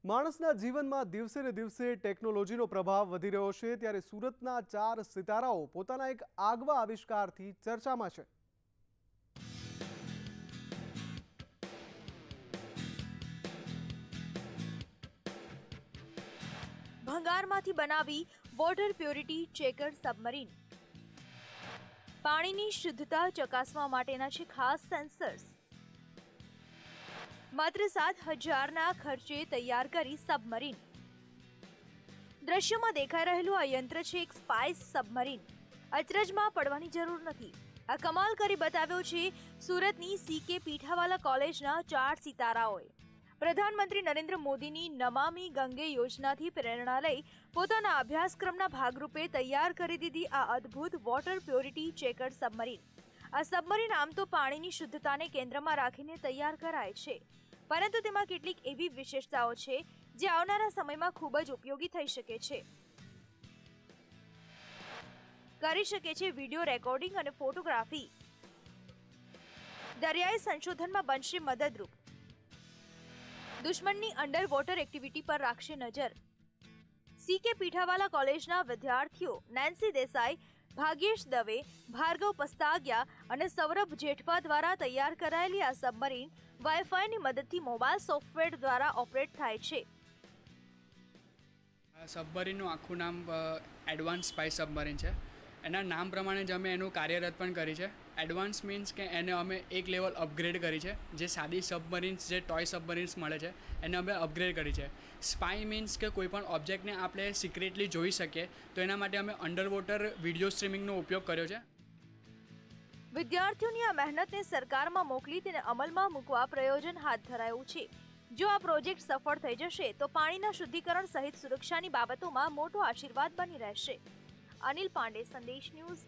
માણસના જીવનમાં દિવસે ને દિવસે ટેકનોલોજીનો પ્રભાવ વધી રહ્યો છે ત્યારે સુરતના 4 સિતારાઓ પોતાના એક આગવા આવિષ્કારથી ચર્ચામાં છે। ભંગારમાંથી બનાવી વોટર પ્યોરિટી ચેકર સબમરીન। પાણીની શુદ્ધતા ચકાસવા માટેના છે ખાસ સેન્સર્સ। માત્ર 7,000ના ખર્ચે તૈયાર કરી સબમરીન। દ્રશ્યમાં દેખાઈ રહેલું આ યંત્ર છે એક સ્પાઇસ સબમરીન। અચરજમાં પડવાની જરૂર નથી। આ કમાલ કરી બતાવ્યો છે સુરતની CK પીઠાવાલા કોલેજના 4 સિતારાઓએ। પ્રધાનમંત્રી નરેન્દ્ર મોદીની નમામિ ગંગે યોજનાથી પ્રેરણા લઈ પોતાના અભ્યાસક્રમના ભાગરૂપે તૈયાર કરી દીધી આ અદ્ભુત વોટર પ્યોરિટી ચેકર સબમરીન। આ સબમરીન આમ તો પાણીની શુદ્ધતાને કેન્દ્રમાં રાખીને તૈયાર કરાય છે, પરંતુ તેમાં કેટલીક એવી વિશેષતાઓ છે જે આવનારા સમયમાં ખૂબ જ ઉપયોગી થઈ શકે છે। કરી શકે છે વિડિયો રેકોર્ડિંગ અને ફોટોગ્રાફી। દરિયાઈ સંશોધનમાં બનશે મદદરૂપ। દુશ્મનની અંડર વોટર એક્ટિવિટી પર રાખશે નજર। CK પીઠાવાલા કોલેજના વિદ્યાર્થીઓ નેન્સી દેસાઈ, ભાગ્યેશ દવે, ભાર્ગવ પસ્તાગિયા અને સૌરભ જેઠવા દ્વારા તૈયાર કરાયેલી આ સબમરીન વાઈફાઈની મદદથી મોબાઈલ સોફ્ટવેર દ્વારા ઓપરેટ થાય છે। સબમરીનનું આખું નામ એડવાન્સ સ્પાઇસ સબમરીન છે। એના નામ પ્રમાણે જ અમે એનું કાર્યરત પણ કરી છે। એડવાન્સ મીન્સ કે એને અમે એક લેવલ અપગ્રેડ કરી છે। જે સાદી સબમરીન્સ જે ટોય સબમરીન્સ મળે છે એને અમે અપગ્રેડ કરી છે। સ્પાઈ મીન્સ કે કોઈ પણ ઓબ્જેક્ટને આપણે સિક્રેટલી જોઈ શકીએ, તો એના માટે અમે અંડર વોટર વિડીયો સ્ટ્રીમિંગનો ઉપયોગ કર્યો છે। વિદ્યાર્થીઓની આ મહેનતને સરકારમાં મોકલી તેને અમલમાં મૂકવા પ્રયોજન હાથ ધરાયું છે। જો આ પ્રોજેક્ટ સફળ થઈ જશે તો પાણીના શુદ્ધિકરણ સહિત સુરક્ષાની બાબતોમાં મોટો આશીર્વાદ બની રહેશે। અનિલ પાંડે, સંદેશ ન્યૂઝ,